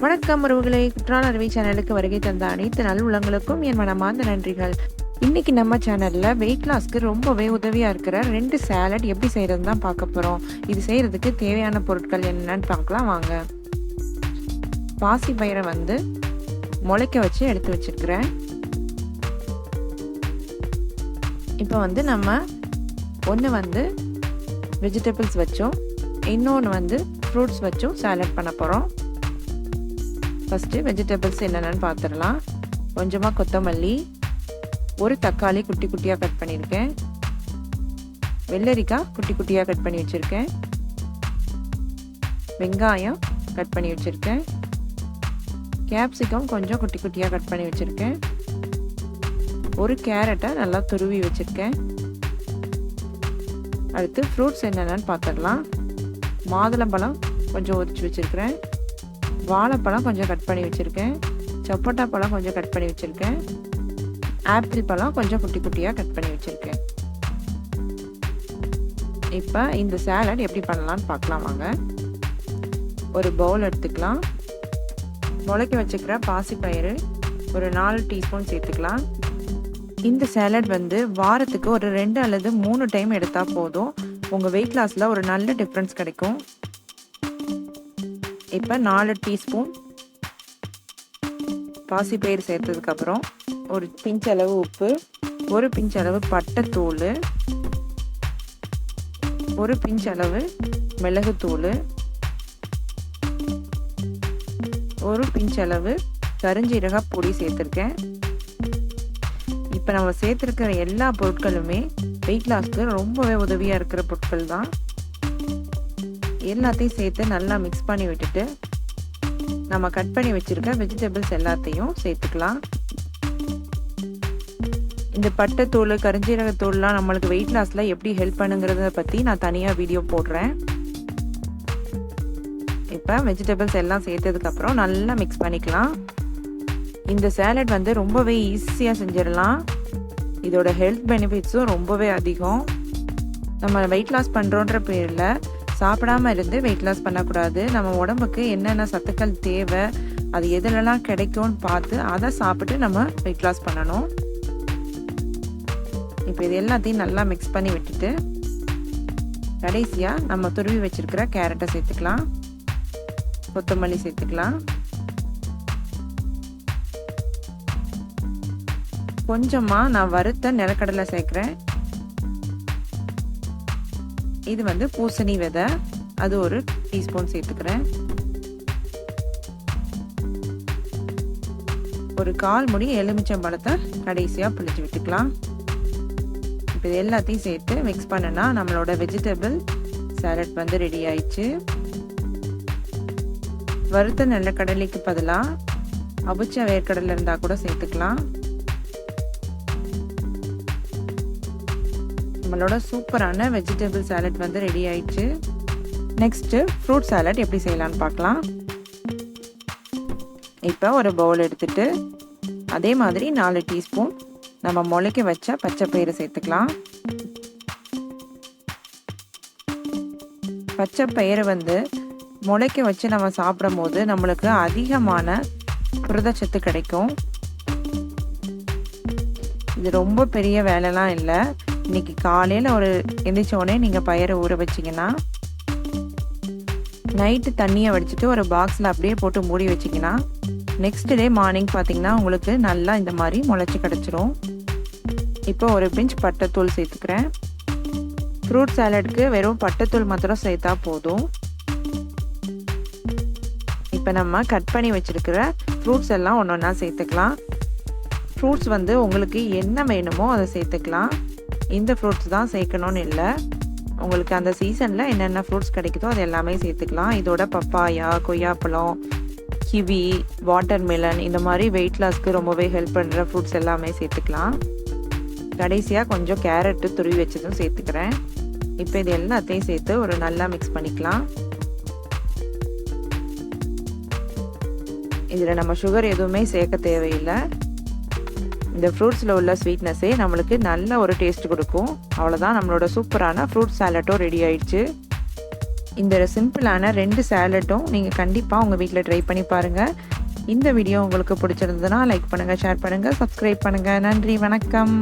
வணக்கம் உறவுகளை, குற்றால அருவி சேனலுக்கு வருகை தந்த அனைத்து நல் உள்ளங்களுக்கும் என் மனமார்ந்த நன்றிகள். இன்னைக்கு நம்ம சேனல்ல வெயிட் லாஸ்க்கு ரொம்பவே உதவியா இருக்கிற 2 சாலட் எப்படி செய்யறது தான் பார்க்க போறோம். இது செய்யறதுக்கு தேவையான பொருட்கள் என்னன்னு பார்க்கலாம் வாங்க. பாசி பயிரை முளைக்க வச்சு எடுத்து வச்சிருக்கிறேன். இப்போ நம்ம ஒன்று வெஜிடபிள்ஸ் வச்சும் இன்னொன்று ஃப்ரூட்ஸ் வச்சும் சாலட் பண்ண போகிறோம். ஃபஸ்ட்டு வெஜிடபிள்ஸ் என்னென்னு பார்த்துடலாம். கொஞ்சமாக கொத்தமல்லி, ஒரு தக்காளி குட்டி குட்டியாக கட் பண்ணியிருக்கேன், வெள்ளரிக்காய் குட்டி குட்டியாக கட் பண்ணி வச்சுருக்கேன், வெங்காயம் கட் பண்ணி வச்சுருக்கேன், கேப்சிகம் கொஞ்சம் குட்டி குட்டியாக கட் பண்ணி வச்சுருக்கேன், ஒரு கேரட்டை நல்லா துருவி வச்சுருக்கேன். அடுத்து ஃப்ரூட்ஸ் என்னென்னு பார்த்துடலாம். மாதுளம்பழம் கொஞ்சம் உரிச்சு வச்சுருக்கிறேன், வாழைப்பழம் கொஞ்சம் கட் பண்ணி வச்சுருக்கேன், சப்போட்டா பழம் கொஞ்சம் கட் பண்ணி வச்சுருக்கேன், ஆப்பிள் பழம் கொஞ்சம் குட்டி குட்டியாக கட் பண்ணி வச்சுருக்கேன். இப்போ இந்த சாலட் எப்படி பண்ணலான்னு பார்க்கலாம் வாங்க. ஒரு பவுல் எடுத்துக்கலாம். முளைக்க வச்சுக்கிற பாசிப்பயிறு ஒரு 4 டீஸ்பூன் சேர்த்துக்கலாம். இந்த சாலட் வாரத்துக்கு ஒரு 2 அல்லது 3 டைம் எடுத்தால் போதும். உங்கள் வெயிட் லாஸில் ஒரு நல்ல டிஃப்ரென்ஸ் கிடைக்கும். இப்போ 4 டீஸ்பூன் பாசிப்பயிறு சேர்த்ததுக்கப்புறம் ஒரு பிஞ்ச் அளவு உப்பு, ஒரு பிஞ்ச் அளவு பட்டைத்தூள், ஒரு பிஞ்ச் அளவு மிளகுத்தூள், ஒரு பிஞ்ச் அளவு கருஞ்சீரக பொடி சேர்த்துருக்கேன். இப்போ நம்ம சேர்த்துருக்கிற எல்லா பொருட்களுமே வெயிட் லாஸ்க்கு ரொம்பவே உதவியாக இருக்கிற பொருட்கள் தான். எல்லாத்தையும் சேர்த்து நல்லா மிக்ஸ் பண்ணி விட்டுட்டு நம்ம கட் பண்ணி வச்சுருக்க வெஜிடபிள்ஸ் எல்லாத்தையும் சேர்த்துக்கலாம். இந்த பட்டைத்தூள், கருஞ்சீரகத்தூள்லாம் நம்மளுக்கு வெயிட் லாஸில் எப்படி ஹெல்ப் பண்ணுங்கிறத பற்றி நான் தனியாக வீடியோ போடுறேன். இப்போ வெஜிடபிள்ஸ் எல்லாம் சேர்த்ததுக்கப்புறம் நல்லா மிக்ஸ் பண்ணிக்கலாம். இந்த சாலட் ரொம்பவே ஈஸியாக செஞ்சிடலாம். இதோட ஹெல்த் பெனிஃபிட்ஸும் ரொம்பவே அதிகம். நம்ம வெயிட் லாஸ் பண்ணுறோன்ற பேரில் சாப்பிடாம இருந்து வெயிட் லாஸ் பண்ணக்கூடாது. நம்ம உடம்புக்கு என்னென்ன சத்துக்கள் தேவை, அது எதுலலாம் கிடைக்கும்னு பார்த்து அதை சாப்பிட்டு நம்ம வெயிட் லாஸ் பண்ணணும். இப்போ இது எல்லாத்தையும் நல்லா மிக்ஸ் பண்ணி விட்டுட்டு கடைசியாக நம்ம துருவி வச்சிருக்கிற கேரட்டை சேர்த்துக்கலாம், கொத்தமல்லி சேர்த்துக்கலாம், கொஞ்சமாக நான் வறுத்த நிலக்கடலை சேர்க்குறேன். இது பூசணி விதை, அது ஒரு டீஸ்பூன் சேர்த்துக்கிறேன். ஒரு 1/4 முடி எலுமிச்சம்பழத்தை கடைசியாக பிழிஞ்சு விட்டுக்கலாம். இப்போ இது எல்லாத்தையும் சேர்த்து மிக்ஸ் பண்ணனா நம்மளோட வெஜிடபிள் சாலட் ரெடி ஆயிடுச்சு. வறுத்த நிலக்கடலைக்கு பதிலாக அவிச்ச வேர்க்கடலை இருந்தால் கூட சேர்த்துக்கலாம். நம்மளோட சூப்பரான வெஜிடபிள் சாலட் ரெடி ஆயிடுச்சு. நெக்ஸ்ட்டு ஃப்ரூட் சாலட் எப்படி செய்யலான்னு பார்க்கலாம். இப்போ ஒரு பவுல் எடுத்துட்டு அதே மாதிரி 4 டீஸ்பூன் நம்ம முளைக்க வச்ச பச்சை பயிறு சேர்த்துக்கலாம். பச்சை பயிறு முளைக்க வச்சு நம்ம சாப்பிடும் போது நம்மளுக்கு அதிகமான புரதச்சத்து கிடைக்கும். இது ரொம்ப பெரிய வேலைலாம் இல்லை. இன்னைக்கு காலையில் எந்திரிச்சோடனே நீங்கள் பயிரை ஊற வச்சிங்கன்னா நைட்டு தண்ணியை வடிச்சிட்டு ஒரு பாக்ஸில் அப்படியே போட்டு மூடி வச்சிங்கன்னா நெக்ஸ்ட் டே மார்னிங் பார்த்தீங்கன்னா உங்களுக்கு நல்லா இந்த மாதிரி முளைச்சி கிடச்சிரும். இப்போ ஒரு பிஞ்ச் பட்டைத்தூள் சேர்த்துக்கிறேன். ஃப்ரூட் சாலட்க்கு வெறும் பட்டைத்தூள் மாத்திரம் சேர்த்தா போதும். இப்போ நம்ம கட் பண்ணி வச்சிருக்கிற ஃப்ரூட்ஸ் எல்லாம் ஒன்று ஒன்றா சேர்த்துக்கலாம். ஃப்ரூட்ஸ் உங்களுக்கு என்ன வேணுமோ அதை சேர்த்துக்கலாம். இந்த ஃப்ரூட்ஸ் தான் சேர்க்கணும்னு இல்லை. உங்களுக்கு அந்த சீசனில் என்னென்ன ஃப்ரூட்ஸ் கிடைக்குதோ அது எல்லாமே சேர்த்துக்கலாம். இதோட பப்பாயா, கொய்யாப்பழம், கிவி, வாட்டர்மெலன் இந்த மாதிரி வெயிட் லாஸ்க்கு ரொம்பவே ஹெல்ப் பண்ணுற ஃப்ரூட்ஸ் எல்லாமே சேர்த்துக்கலாம். கடைசியாக கொஞ்சம் கேரட்டு துருவி வச்சதும் சேர்த்துக்கிறேன். இப்போ இது எல்லாத்தையும் சேர்த்து ஒரு நல்லா மிக்ஸ் பண்ணிக்கலாம். இதில் நம்ம சுகர் எதுவுமே சேர்க்க தேவையில்லை. இந்த ஃப்ரூட்ஸில் உள்ள ஸ்வீட்னஸே நம்மளுக்கு நல்ல ஒரு டேஸ்ட் கொடுக்கும். அவ்வளோதான், நம்மளோட சூப்பரான ஃப்ரூட் சாலட்டும் ரெடி ஆயிடுச்சு. இந்த சிம்பிளான 2 சாலட்டும் நீங்கள் கண்டிப்பாக உங்கள் வீட்டில் ட்ரை பண்ணி பாருங்கள். இந்த வீடியோ உங்களுக்கு பிடிச்சிருந்ததுன்னா லைக் பண்ணுங்கள், ஷேர் பண்ணுங்கள், சப்ஸ்கிரைப் பண்ணுங்கள். நன்றி, வணக்கம்.